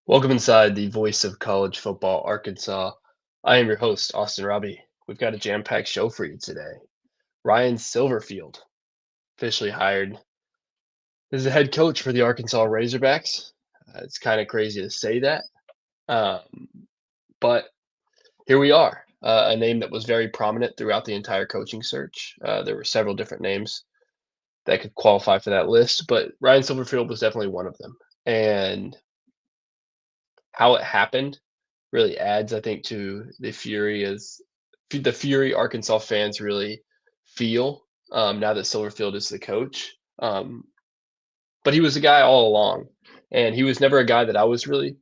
Welcome inside the voice of college football, Arkansas. I am your host, Austin Robbie. We've got a jam-packed show for you today. Ryan Silverfield, officially hired as the head coach for the Arkansas Razorbacks. It's kind of crazy to say that, um, but here we are. A name that was very prominent throughout the entire coaching search. There were several different names that could qualify for that list, but Ryan Silverfield was definitely one of them. And how it happened really adds, I think, to the fury Arkansas fans really feel now that Silverfield is the coach. But he was a guy all along, and he was never a guy that I was really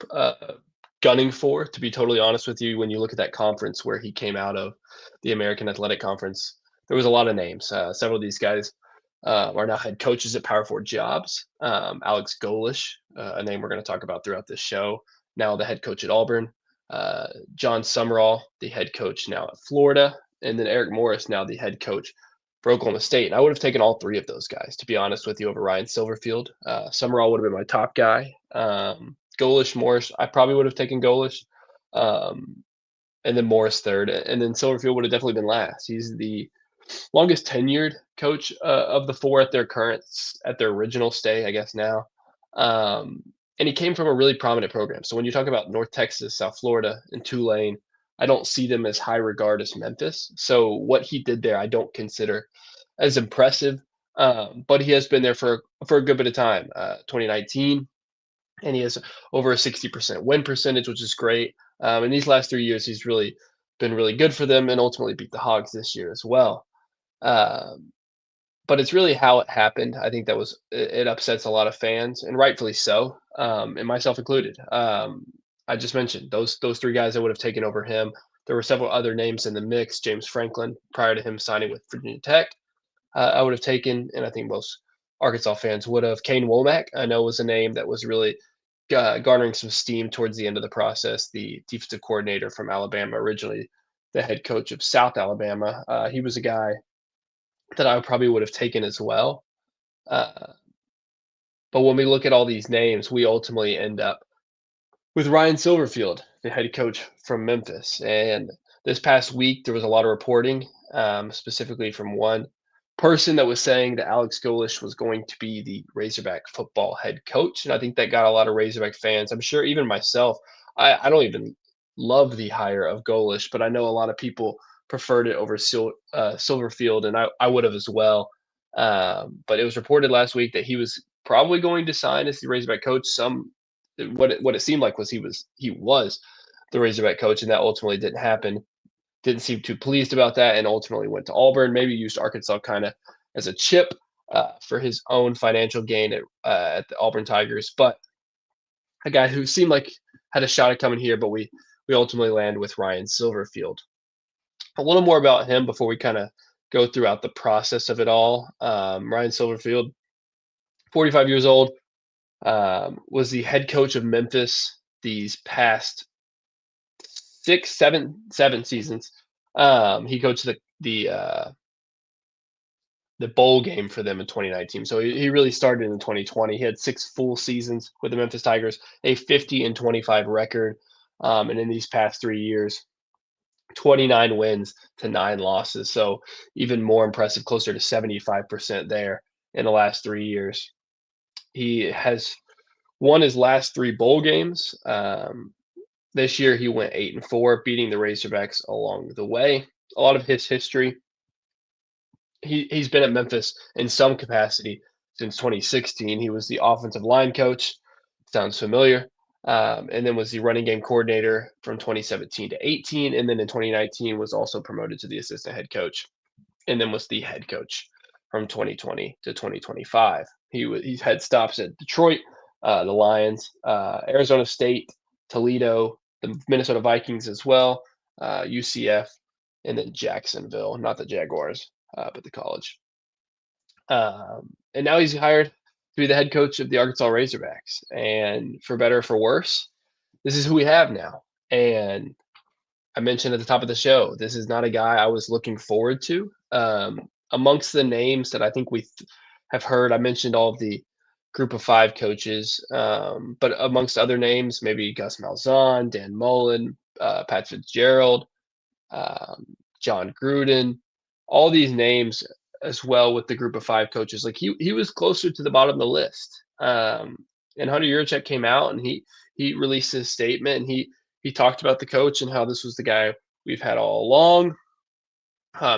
gunning for, to be totally honest with you. When you look at that conference where he came out of, the American Athletic Conference, there was a lot of names. Several of these guys are now head coaches at Power Four jobs. Alex Golish, a name we're going to talk about throughout this show, now the head coach at Auburn. John Summerall, the head coach now at Florida, and then Eric Morris, now the head coach for Oklahoma State. And I would have taken all three of those guys, to be honest with you, over Ryan Silverfield. Summerall would have been my top guy. Golish, Morris, I probably would have taken Golish. Um, and then Morris third. And then Silverfield would have definitely been last. He's the longest tenured coach of the four at at their original stay, I guess now. Um, and he came from a really prominent program. So when you talk about North Texas, South Florida, and Tulane, I don't see them as high regard as Memphis. So what he did there, I don't consider as impressive. But he has been there for a good bit of time. 2019, and he has over a 60% win percentage, which is great. In these last 3 years, he's really been really good for them, and ultimately beat the Hogs this year as well. Um, but it's really how it happened. I think it upsets a lot of fans, and rightfully so, and myself included. I just mentioned those three guys I would have taken over him. There were several other names in the mix. James Franklin, prior to him signing with Virginia Tech, I would have taken, and I think most Arkansas fans would have. Kane Womack, I know, was a name that was really garnering some steam towards the end of the process. The defensive coordinator from Alabama, originally the head coach of South Alabama. He was a guy that I probably would have taken as well. Uh, but when we look at all these names, we ultimately end up with Ryan Silverfield, the head coach from Memphis. And this past week, there was a lot of reporting, specifically from one person that was saying that Alex Golish was going to be the Razorback football head coach. And I think that got a lot of Razorback fans. I'm sure even myself, I don't even love the hire of Golish, but I know a lot of people preferred it over Silverfield, and I would have as well. But it was reported last week that he was probably going to sign as the Razorback coach. What it seemed like was he was the Razorback coach, and that ultimately didn't happen. Didn't seem too pleased about that, and ultimately went to Auburn. Maybe used Arkansas kind of as a chip for his own financial gain at the Auburn Tigers. But a guy who seemed like had a shot at coming here, but we ultimately land with Ryan Silverfield. A little more about him before we kind of go throughout the process of it all. Ryan Silverfield, 45 years old, was the head coach of Memphis these past seven seasons. He coached the bowl game for them in 2019. So he really started in 2020. He had 6 full seasons with the Memphis Tigers, a 50-25 record, and in these past 3 years, 29 wins to 9 losses. So even more impressive, closer to 75% there in the last 3 years. He has won his last 3 bowl games. This year he went 8-4, beating the Razorbacks along the way. A lot of his history. He's been at Memphis in some capacity since 2016. He was the offensive line coach. Sounds familiar. And then was the running game coordinator from 2017 to 18, and then in 2019 was also promoted to the assistant head coach, and then was the head coach from 2020 to 2025. He's had stops at Detroit, the Lions, Arizona State, Toledo, the Minnesota Vikings as well, UCF, and then Jacksonville, not the Jaguars, but the college. And now he's hired to be the head coach of the Arkansas Razorbacks. And for better or for worse, this is who we have now. And I mentioned at the top of the show, this is not a guy I was looking forward to. Amongst the names that I think have heard, I mentioned all of the group of five coaches, but amongst other names, maybe Gus Malzahn, Dan Mullen, Pat Fitzgerald, um, John Gruden, all these names as well with the group of five coaches. Like he was closer to the bottom of the list. And Hunter Yurachek came out and he released his statement and he talked about the coach and how this was the guy we've had all along.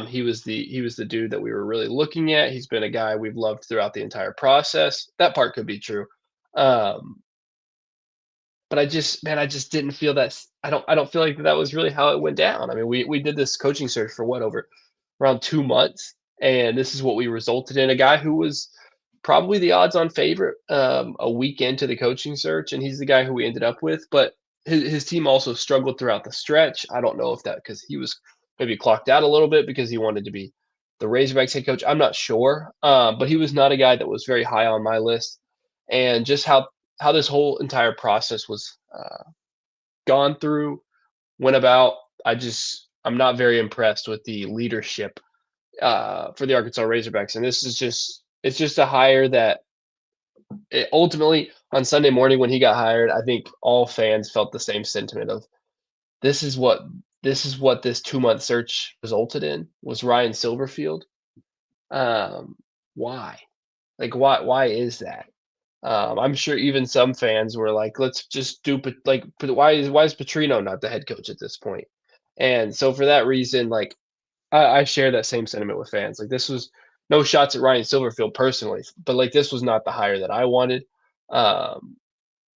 He was the dude that we were really looking at. He's been a guy we've loved throughout the entire process. That part could be true. Um, but I just didn't feel that. I don't feel like that was really how it went down. I mean, we did this coaching search for what over around 2 months, and this is what we resulted in. A guy who was probably the odds-on favorite a week into the coaching search, and he's the guy who we ended up with. But his team also struggled throughout the stretch. I don't know if that because he was maybe clocked out a little bit because he wanted to be the Razorbacks head coach. I'm not sure, but he was not a guy that was very high on my list. And just how this whole entire process was gone through, went about. I'm not very impressed with the leadership for the Arkansas Razorbacks, and this is just a hire that ultimately on Sunday morning when he got hired, I think all fans felt the same sentiment of this is what this 2 month search resulted in was Ryan Silverfield. Um, why? Like why is that? I'm sure even some fans were like, "Let's just do but why is Petrino not the head coach at this point?" And so for that reason, like I share that same sentiment with fans. Like this was no shots at Ryan Silverfield personally, but like this was not the hire that I wanted, um,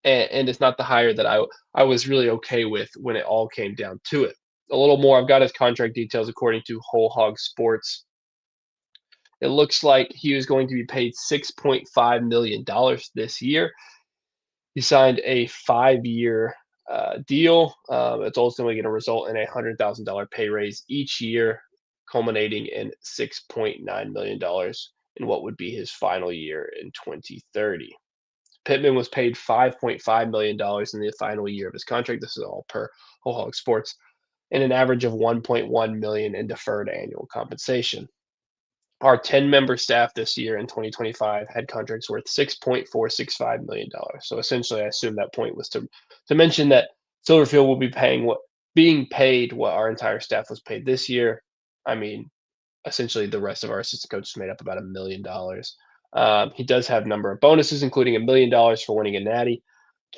and it's not the hire that I was really okay with when it all came down to it. A little more. I've got his contract details according to Whole Hog Sports. It looks like he was going to be paid $6.5 million this year. He signed a 5-year deal. It's ultimately going to result in a $100,000 pay raise each year, culminating in $6.9 million in what would be his final year in 2030. Pittman was paid $5.5 million in the final year of his contract. This is all per Whole Hog Sports, and an average of $1.1 million in deferred annual compensation. Our 10-member staff this year in 2025 had contracts worth $6.465 million. So essentially, I assume that point was to mention that Silverfield will be being paid what our entire staff was paid this year. I mean, essentially, the rest of our assistant coaches made up about $1 million. He does have a number of bonuses, including $1 million for winning a Natty,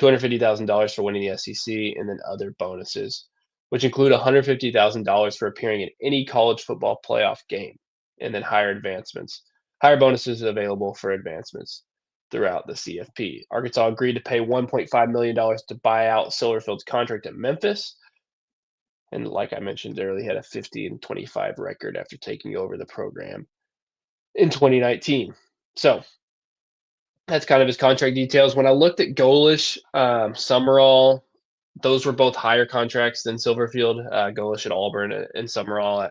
$250,000 for winning the SEC, and then other bonuses, which include $150,000 for appearing in any college football playoff game, and then higher bonuses available for advancements throughout the CFP. Arkansas agreed to pay $1.5 million to buy out Silverfield's contract at Memphis. And like I mentioned earlier, he had a 50-25 record after taking over the program in 2019. So that's kind of his contract details. When I looked at Golish, Summerall, those were both higher contracts than Silverfield. Golish at Auburn and Summerall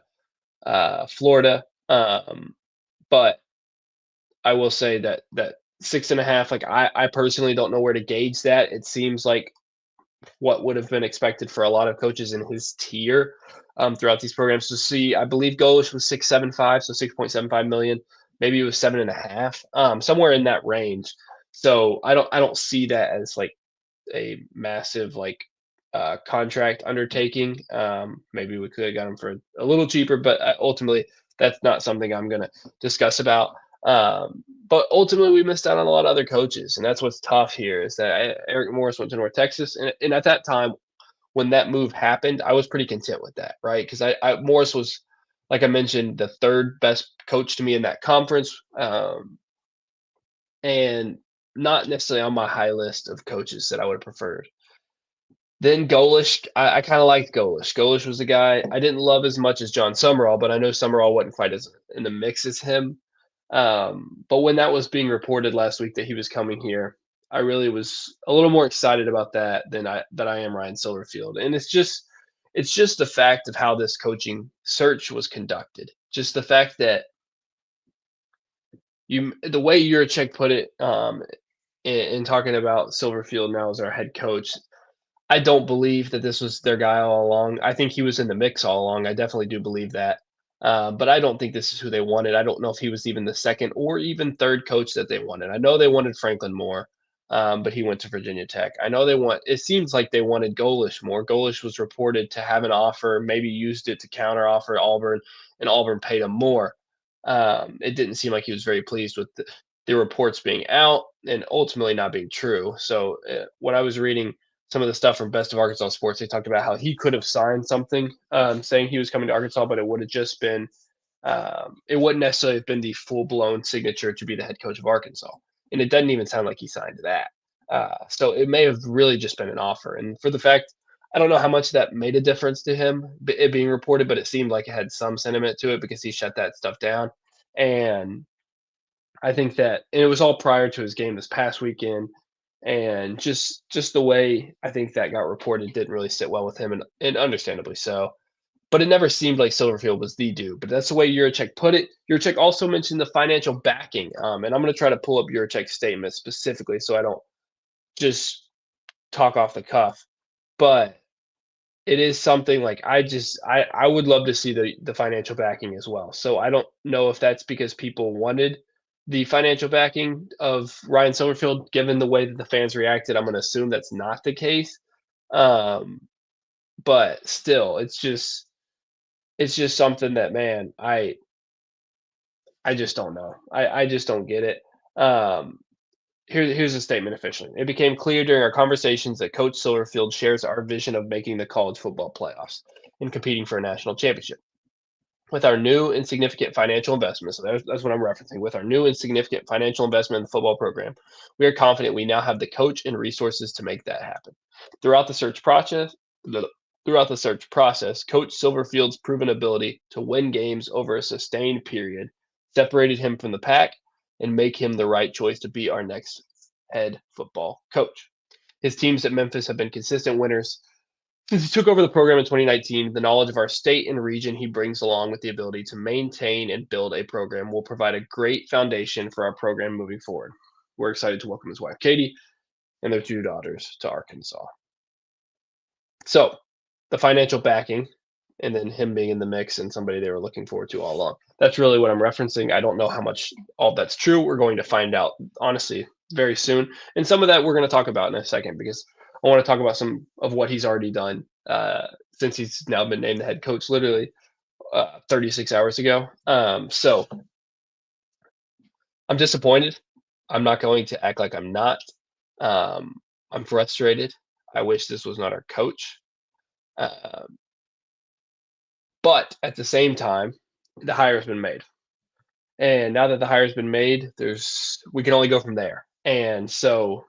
at Florida. But I will say that 6.5, like I personally don't know where to gauge that. It seems like what would have been expected for a lot of coaches in his tier throughout these programs. To see, I believe Golish was 6.75, so 6.75 million. Maybe it was 7.5, somewhere in that range. So I don't see that as like a massive like contract undertaking. Maybe we could have got him for a little cheaper, but ultimately that's not something I'm going to discuss about. But ultimately, we missed out on a lot of other coaches, and that's what's tough here. Is that Eric Morris went to North Texas, and at that time, when that move happened, I was pretty content with that, right? Because Morris was, like I mentioned, the third best coach to me in that conference, and not necessarily on my high list of coaches that I would have preferred. Then Golish, I kind of liked Golish. Golish was a guy I didn't love as much as John Summerall, but I know Summerall wasn't quite as in the mix as him. But when that was being reported last week that he was coming here, I really was a little more excited about that than I am Ryan Silverfield. And it's just the fact of how this coaching search was conducted. Just the fact that the way Yurachek put it, in talking about Silverfield now as our head coach, I don't believe that this was their guy all along. I think he was in the mix all along. I definitely do believe that. But I don't think this is who they wanted. I don't know if he was even the second or even third coach that they wanted. I know they wanted Franklin more, but he went to Virginia Tech. I know they want. It seems like they wanted Golish more. Golish was reported to have an offer, maybe used it to counter offer Auburn, and Auburn paid him more. It didn't seem like he was very pleased with the reports being out and ultimately not being true. So when I was reading some of the stuff from Best of Arkansas Sports, they talked about how he could have signed something saying he was coming to Arkansas, but it would have just been, it wouldn't necessarily have been the full blown signature to be the head coach of Arkansas. And it doesn't even sound like he signed that. So it may have really just been an offer. And for the fact, I don't know how much that made a difference to him, it being reported, but it seemed like it had some sentiment to it because he shut that stuff down. And I think that and it was all prior to his game this past weekend, and just the way I think that got reported didn't really sit well with him, and understandably so. But it never seemed like Silverfield was the dude. But that's the way Yurachek put it. Yurachek also mentioned the financial backing, and I'm going to try to pull up Yurachek's statement specifically so I don't just talk off the cuff. But it is something like I would love to see the financial backing as well. So I don't know if that's because people wanted the financial backing of Ryan Silverfield, given the way that the fans reacted. I'm going to assume that's not the case. Um, but still, it's just something that, man, I just don't know. I just don't get it. Um, here's a statement officially. It became clear during our conversations that Coach Silverfield shares our vision of making the college football playoffs and competing for a national championship. With our new and significant financial investment, so that's what I'm referencing. With our new and significant financial investment in the football program, we are confident we now have the coach and resources to make that happen. Throughout the search process, throughout the search process, Coach Silverfield's proven ability to win games over a sustained period separated him from the pack and make him the right choice to be our next head football coach. His teams at Memphis have been consistent winners since he took over the program in 2019. The knowledge of our state and region he brings along with the ability to maintain and build a program will provide a great foundation for our program moving forward. We're excited to welcome his wife, Katie, and their two daughters to Arkansas. So, the financial backing and then him being in the mix and somebody they were looking forward to all along. That's really what I'm referencing. I don't know how much all that's true. We're going to find out, honestly, very soon. And some of that we're going to talk about in a second because I want to talk about some of what he's already done since he's now been named the head coach literally 36 hours ago. So I'm disappointed. I'm not going to act like I'm not. I'm frustrated. I wish this was not our coach. Uh, but at the same time, the hire has been made. And now that the hire's been made, there's we can only go from there. And so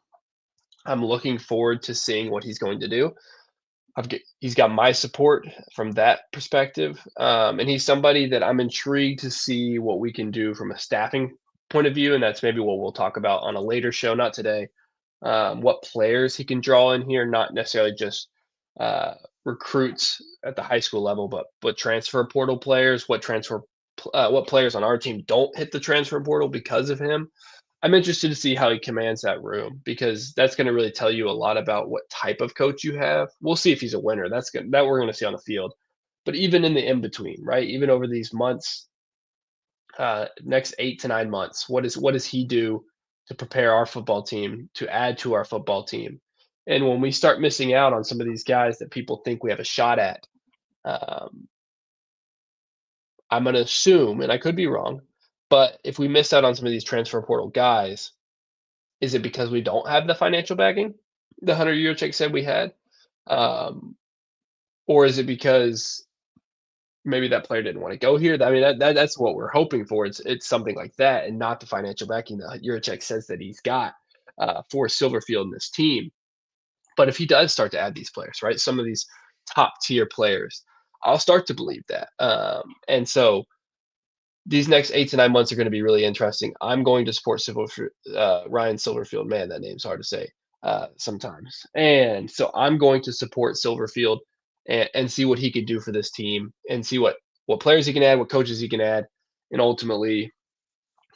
I'm looking forward to seeing what he's going to do. He's got my support from that perspective, and he's somebody that I'm intrigued to see what we can do from a staffing point of view, and that's maybe what we'll talk about on a later show, not today. What players he can draw in here, not necessarily just uh, recruits at the high school level, but transfer portal players. What players on our team don't hit the transfer portal because of him. I'm interested to see how he commands that room because that's going to really tell you a lot about what type of coach you have. We'll see if he's a winner. That's good. That we're going to see on the field. But even in the in between, right? Even over these months, next 8 to 9 months, what does he do to prepare our football team to add to our football team? And when we start missing out on some of these guys that people think we have a shot at, um, I'm going to assume, and I could be wrong, but if we miss out on some of these transfer portal guys, is it because we don't have the financial backing the Hunter Yurchek said we had? Um, or is it because maybe that player didn't want to go here? I mean, that's what we're hoping for. It's something like that, and not the financial backing that Yurchek says that he's got for Silverfield and this team. But if he does start to add these players, right, some of these top tier players, I'll start to believe that. And so these next 8 to 9 months are going to be really interesting. I'm going to support Ryan Silverfield. Man, that name's hard to say sometimes. And so I'm going to support Silverfield and see what he could do for this team and see what players he can add, what coaches he can add, and ultimately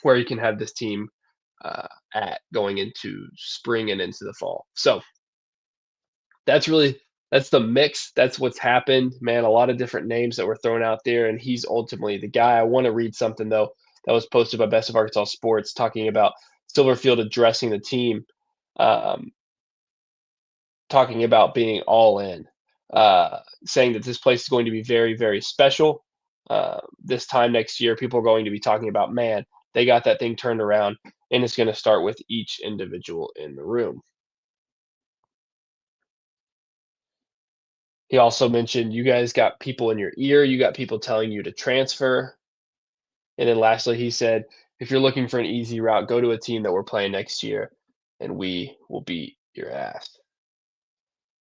where he can have this team at going into spring and into the fall. So that's really that's the mix. That's what's happened, man. A lot of different names that were thrown out there, and he's ultimately the guy. I want to read something though that was posted by Best of Arkansas Sports talking about Silverfield addressing the team, um, talking about being all in, saying that this place is going to be very, very special. This time next year, people are going to be talking about, man, they got that thing turned around, and it's going to start with each individual in the room. He also mentioned you guys got people in your ear, you got people telling you to transfer. And then lastly, he said, if you're looking for an easy route, go to a team that we're playing next year and we will beat your ass.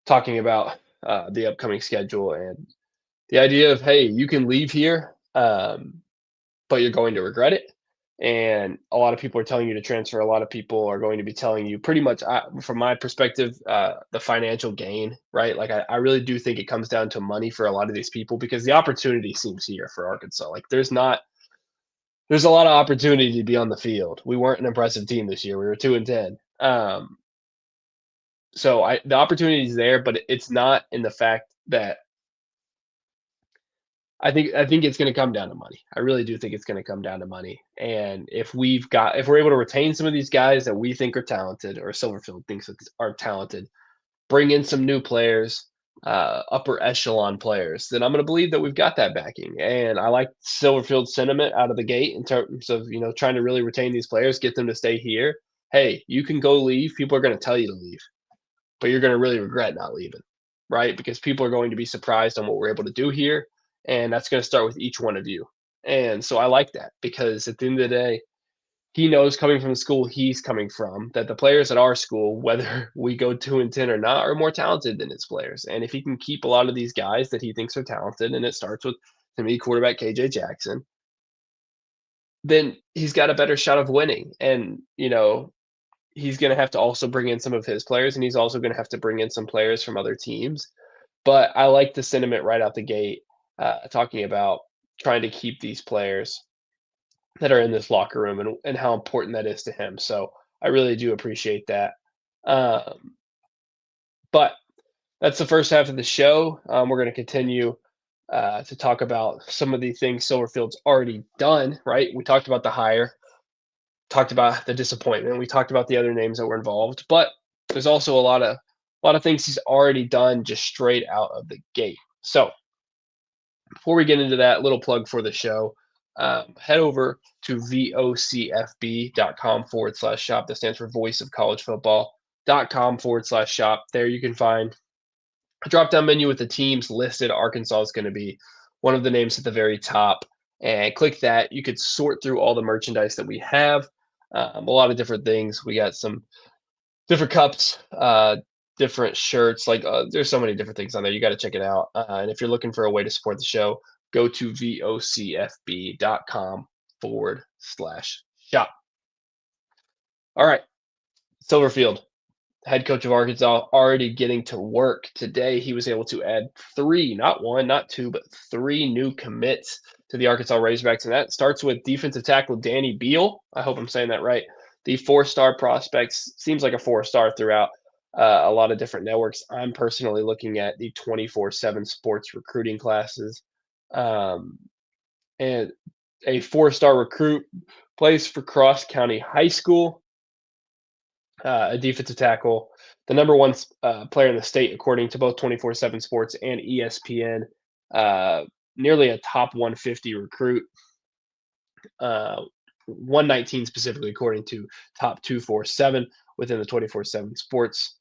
Talking about the upcoming schedule and the idea of, hey, you can leave here, but you're going to regret it. And a lot of people are telling you to transfer. A lot of people are going to be telling you pretty much, from my perspective, the financial gain, right? Like, I really do think it comes down to money for a lot of these people because the opportunity seems here for Arkansas. Like, there's a lot of opportunity to be on the field. We weren't an impressive team this year. We were 2-10. So the opportunity is there, but it's not in the fact that I think it's gonna come down to money. I really do think it's gonna come down to money, and if we're able to retain some of these guys that we think are talented or Silverfield thinks that are talented, bring in some new players, upper echelon players, then I'm gonna believe that we've got that backing, and I like Silverfield's sentiment out of the gate in terms of, trying to really retain these players, get them to stay here. Hey, you can go leave, people are gonna tell you to leave, but you're going to really regret not leaving, right? Because people are going to be surprised on what we're able to do here. And that's going to start with each one of you. And so I like that because at the end of the day, he knows coming from the school he's coming from that the players at our school, whether we go 2-10 or not, are more talented than his players. And if he can keep a lot of these guys that he thinks are talented, and it starts with, to me, quarterback KJ Jackson, then he's got a better shot of winning. And, he's going to have to also bring in some of his players, and he's also going to have to bring in some players from other teams. But I like the sentiment right out the gate, talking about trying to keep these players that are in this locker room and how important that is to him. So I really do appreciate that. Um, but that's the first half of the show. We're going to continue to talk about some of the things Silverfield's already done. Right? We talked about the hire, talked about the disappointment. We talked about the other names that were involved, but there's also a lot of things he's already done just straight out of the gate. So before we get into that, little plug for the show. Head over to vocfb.com/shop. That stands for Voice of College Football.com/shop. There you can find a drop down menu with the teams listed. Arkansas is going to be one of the names at the very top. And click that. You could sort through all the merchandise that we have. A lot of different things. We got some different cups, different shirts. Like, there's so many different things on there. You got to check it out. And if you're looking for a way to support the show, go to vocfb.com/shop. All right, Silverfield, head coach of Arkansas, already getting to work today. He was able to add three, not one, not two, but three new commits to the Arkansas Razorbacks, and that starts with defensive tackle Danny Beal. I hope I'm saying that right. The four-star prospects seems like a four-star throughout a lot of different networks. I'm personally looking at the 24/7 sports recruiting classes, um, and a four-star recruit plays for Cross County High School, a defensive tackle, the number one player in the state, according to both 24/7 Sports and ESPN, nearly a top 150 recruit, uh, 119 specifically, according to top 247 within the 24/7 Sports.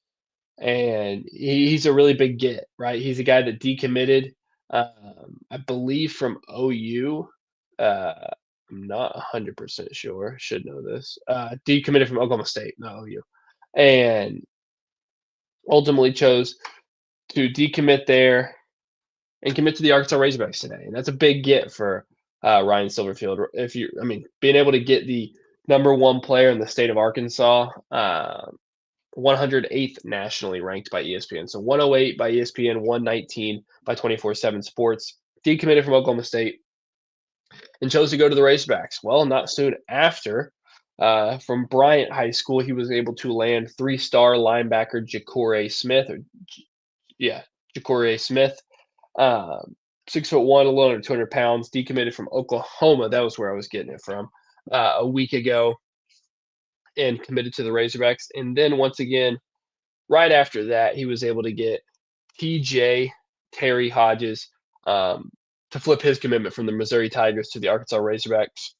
And he's a really big get, right? He's a guy that decommitted, I believe, from OU. I'm not 100% sure. Should know this. Decommitted from Oklahoma State, not OU, and ultimately chose to decommit there and commit to the Arkansas Razorbacks today. And that's a big get for Ryan Silverfield. Being able to get the number one player in the state of Arkansas, 108th nationally ranked by ESPN. So 108 by ESPN, 119 by 24/7 Sports. Decommitted from Oklahoma State and chose to go to the Razorbacks. Well, not soon after, from Bryant High School, he was able to land three-star linebacker Ja'Cory Smith. Yeah, Ja'Cory Smith, um, 6'1", a little under 200 pounds, decommitted from Oklahoma. That was where I was getting it from a week ago and committed to the Razorbacks. And then once again, right after that, he was able to get TJ Terry Hodges to flip his commitment from the Missouri Tigers to the Arkansas Razorbacks.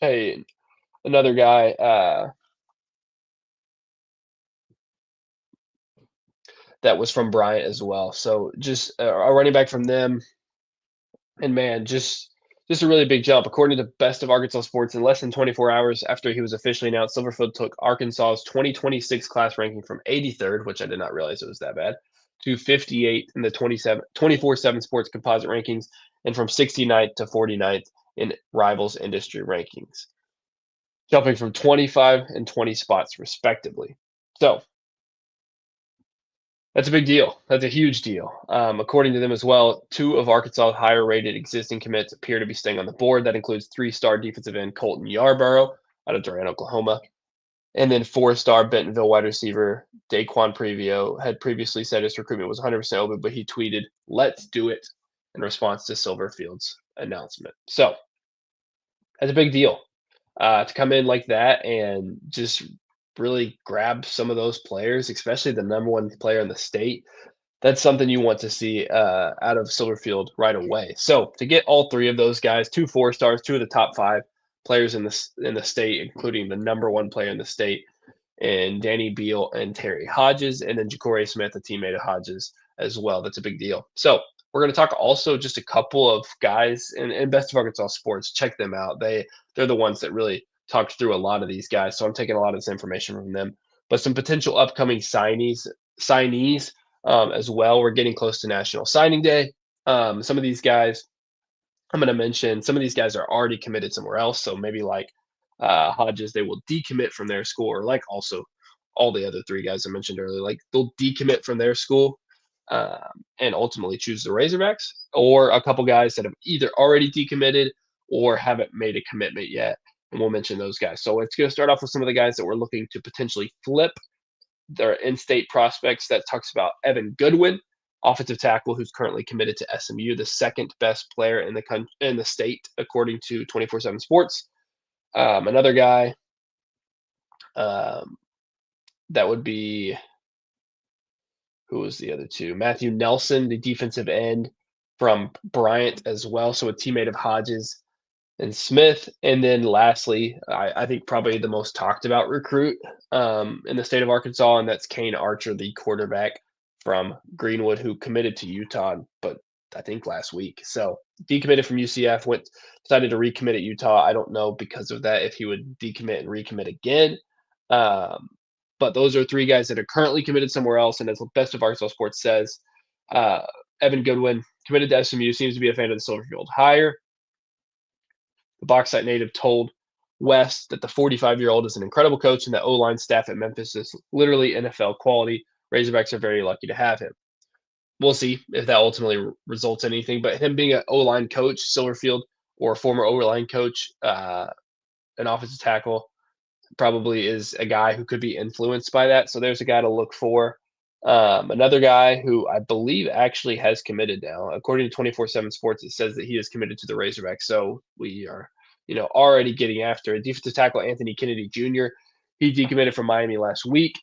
Hey, another guy that was from Bryant as well. So just a running back from them, and man, just a really big jump. According to Best of Arkansas Sports, in less than 24 hours after he was officially announced, Silverfield took Arkansas's 2026 class ranking from 83rd, which I did not realize it was that bad, to 58 in the 24/7 Sports composite rankings, and from 69th to 49th in Rivals industry rankings, jumping from 25 and 20 spots respectively. So that's a big deal. That's a huge deal. According to them as well, two of Arkansas's higher rated existing commits appear to be staying on the board. That includes three-star defensive end Colton Yarborough out of Durant, Oklahoma, and then four-star Bentonville wide receiver Daquan Previo had previously said his recruitment was 100% open, but he tweeted, "Let's do it," in response to Silverfield's announcement. So that's a big deal to come in like that and just really grab some of those players, especially the number one player in the state. That's something you want to see out of Silverfield right away. So to get all three of those guys, two four-stars, two of the top five players in the state, including the number one player in the state, and Danny Beal and Terry Hodges, and then Ja'Cory Smith, a teammate of Hodges as well. That's a big deal. So we're going to talk also just a couple of guys in Best of Arkansas Sports. Check them out. They're the ones that really talked through a lot of these guys. So I'm taking a lot of this information from them. But some potential upcoming signees as well. We're getting close to National Signing Day. Some of these guys I'm going to mention, some of these guys are already committed somewhere else. So maybe like Hodges, they will decommit from their school, or like also all the other three guys I mentioned earlier, like they'll decommit from their school and ultimately choose the Razorbacks, or a couple guys that have either already decommitted or haven't made a commitment yet. And we'll mention those guys. So it's going to start off with some of the guys that we're looking to potentially flip their in-state prospects. That talks about Evan Goodwin, offensive tackle who's currently committed to SMU, the second best player in the state according to 24/7 Sports. Another guy um, that would be, who was the other two? Matthew Nelson, the defensive end from Bryant as well, so a teammate of Hodges and Smith. And then lastly, I think probably the most talked about recruit in the state of Arkansas, and that's Kane Archer, the quarterback from Greenwood, who committed to Utah, but I think last week. So decommitted from UCF, decided to recommit at Utah. I don't know because of that if he would decommit and recommit again. Um, but those are three guys that are currently committed somewhere else. And as the Best of Arkansas Sports says, uh, Evan Goodwin committed to SMU, seems to be a fan of the Silverfield hire. The Bauxite native told West that the 45-year-old is an incredible coach and the O-line staff at Memphis is literally NFL quality. Razorbacks are very lucky to have him. We'll see if that ultimately results in anything, but him being an O-line coach, Silverfield, or a former O-line coach, an offensive tackle, probably is a guy who could be influenced by that. So there's a guy to look for. Another guy who I believe actually has committed now, according to 24/7 Sports, it says that he is committed to the Razorbacks. So we are, already getting after it. Defensive tackle Anthony Kennedy Jr. He decommitted from Miami last week,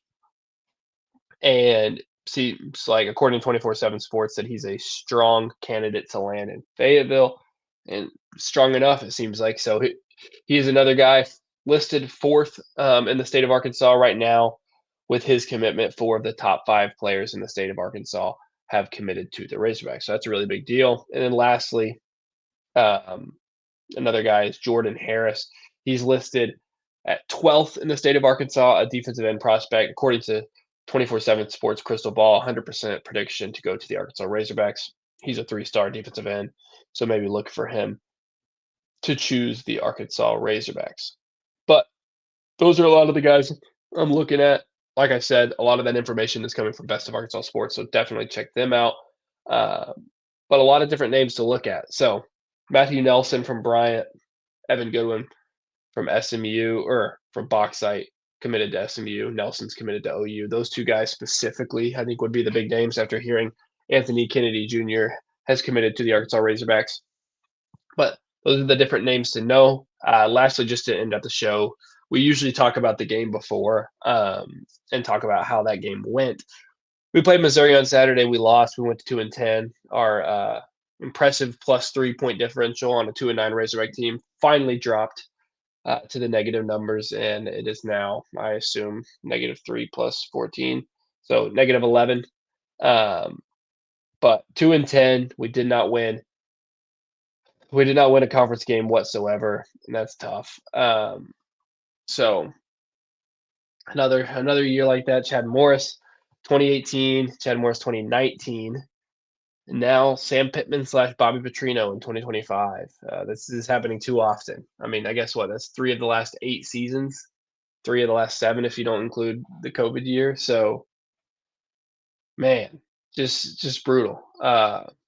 and seems like, according to 24/7 Sports, that he's a strong candidate to land in Fayetteville, and strong enough it seems like. So he is another guy listed fourth in the state of Arkansas right now with his commitment. Four of the top five players in the state of Arkansas have committed to the Razorbacks. So that's a really big deal. And then lastly, um, another guy is Jordan Harris. He's listed at 12th in the state of Arkansas, a defensive end prospect, according to 24/7 Sports Crystal Ball, 100% prediction to go to the Arkansas Razorbacks. He's a three-star defensive end, so maybe look for him to choose the Arkansas Razorbacks. But those are a lot of the guys I'm looking at. Like I said, a lot of that information is coming from Best of Arkansas Sports, so definitely check them out. Uh, but a lot of different names to look at. So Matthew Nelson from Bryant, Evan Goodwin from SMU or from Bauxite, committed to SMU. Nelson's committed to OU. Those two guys specifically, I think, would be the big names after hearing Anthony Kennedy Jr. has committed to the Arkansas Razorbacks. But those are the different names to know. Lastly, just to end up the show, we usually talk about the game before and talk about how that game went. We played Missouri on Saturday. We lost. We went to 2-10. Our impressive plus 3-point differential on a 2-9 Razorback team finally dropped to the negative numbers, and it is now, I assume, -3 plus 14, so -11. But 2-10, we did not win. We did not win a conference game whatsoever, and that's tough. So another year like that. Chad Morris, 2018. Chad Morris, 2019. And now Sam Pittman / Bobby Petrino in 2025. This is happening too often. I mean, I guess what? That's 3 of the last 8 seasons, 3 of the last 7 if you don't include the COVID year. So, man, just brutal.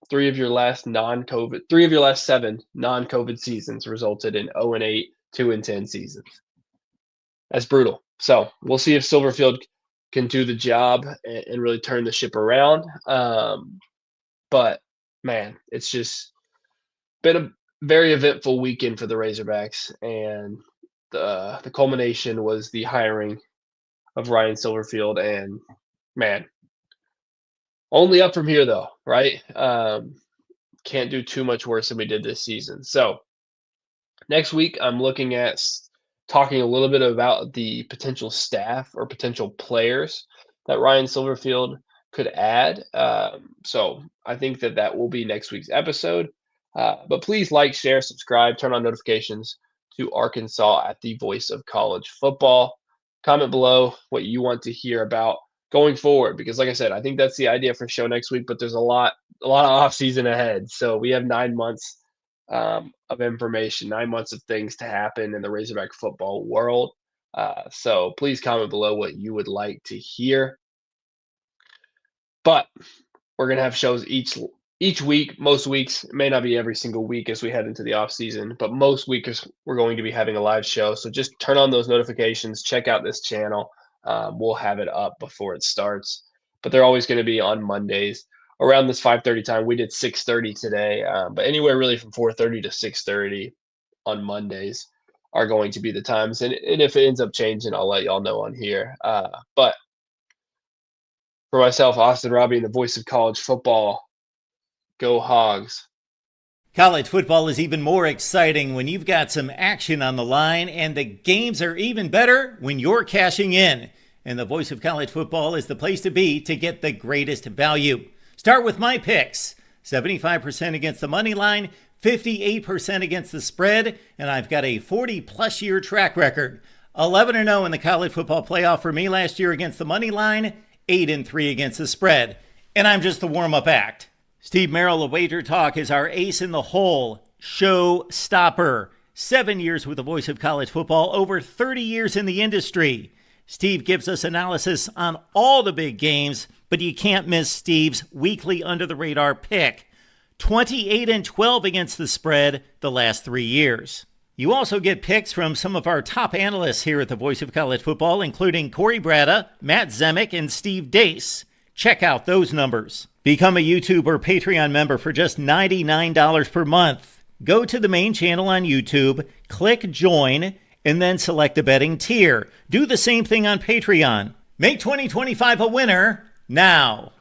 3 of your last 7 non-COVID seasons resulted in 0-8, 2-10 seasons. That's brutal. So we'll see if Silverfield can do the job and really turn the ship around. But man, it's just been a very eventful weekend for the Razorbacks, and the culmination was the hiring of Ryan Silverfield. And man, only up from here though, right? Can't do too much worse than we did this season. So next week, I'm looking at talking a little bit about the potential staff or potential players that Ryan Silverfield could add. So I think that will be next week's episode. But please like, share, subscribe, turn on notifications to Arkansas at the Voice of College Football. Comment below what you want to hear about going forward, because like I said, I think that's the idea for show next week, but there's a lot of off season ahead. So we have 9 months of information, 9 months of things to happen in the Razorback football world. So please comment below what you would like to hear. But we're going to have shows each week. Most weeks, it may not be every single week as we head into the off season, but most weeks we're going to be having a live show. So just turn on those notifications, check out this channel. We'll have it up before it starts, but they're always going to be on Mondays around this 5:30 time. We did 6:30 today, but anywhere really from 4:30 to 6:30 on Mondays are going to be the times. And if it ends up changing, I'll let y'all know on here. But for myself, Austin Robbie, and the Voice of College Football, go Hogs. College football is even more exciting when you've got some action on the line, and the games are even better when you're cashing in. And the Voice of College Football is the place to be to get the greatest value. Start with my picks. 75% against the money line, 58% against the spread, and I've got a 40-plus year track record. 11-0 in the college football playoff for me last year against the money line, 8-3 against the spread. And I'm just the warm-up act. Steve Merrill of Wager Talk is our ace in the hole, show stopper. 7 years with the Voice of College Football, over 30 years in the industry. Steve gives us analysis on all the big games, but you can't miss Steve's weekly under-the-radar pick. 28-12 against the spread the last 3 years. You also get picks from some of our top analysts here at the Voice of College Football, including Corey Bratta, Matt Zemek, and Steve Dace. Check out those numbers. Become a YouTube or Patreon member for just $99 per month. Go to the main channel on YouTube, click join, and then select the betting tier. Do the same thing on Patreon. Make 2025 a winner now.